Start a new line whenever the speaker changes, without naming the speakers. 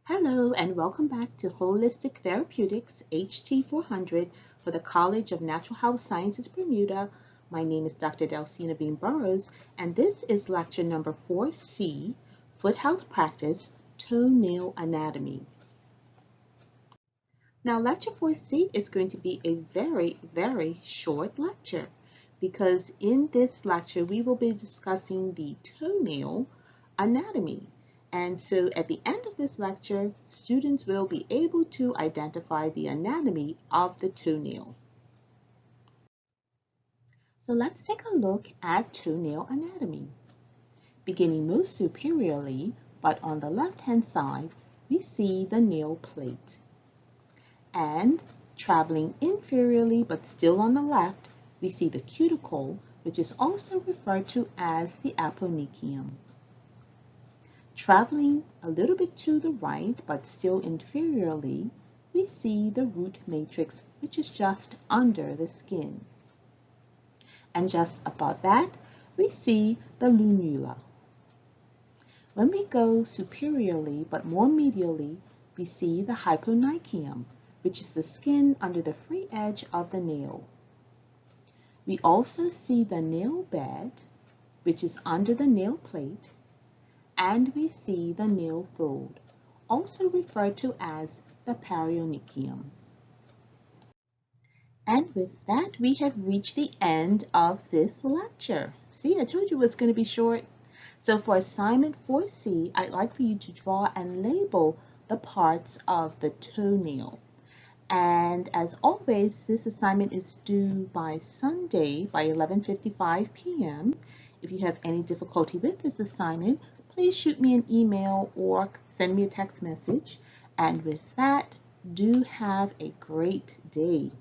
Hello and welcome back to Holistic Therapeutics HT400 for the College of Natural Health Sciences Bermuda. My name is Dr. Delcina Bean Burrows, and this is lecture number 4C, Foot Health Practice, Toenail Anatomy. Now, lecture 4C is going to be a very short lecture because in this lecture we will be discussing the toenail anatomy. And so at the end of this lecture, students will be able to identify the anatomy of the toenail. So let's take a look at toenail anatomy. Beginning most superiorly, but on the left-hand side, we see the nail plate. And traveling inferiorly, but still on the left, we see the cuticle, which is also referred to as the aponeuchium. Traveling a little bit to the right, but still inferiorly, we see the root matrix, which is just under the skin. And just above that, we see the lunula. When we go superiorly, but more medially, we see the hyponychium, which is the skin under the free edge of the nail. We also see the nail bed, which is under the nail plate, and we see the nail fold, also referred to as the perionychium. And with that, we have reached the end of this lecture. See, I told you it was going to be short. So for assignment 4C, I'd like for you to draw and label the parts of the toenail. And as always, this assignment is due by Sunday by 11:55 p.m. If you have any difficulty with this assignment, please shoot me an email or send me a text message. And with that, do have a great day.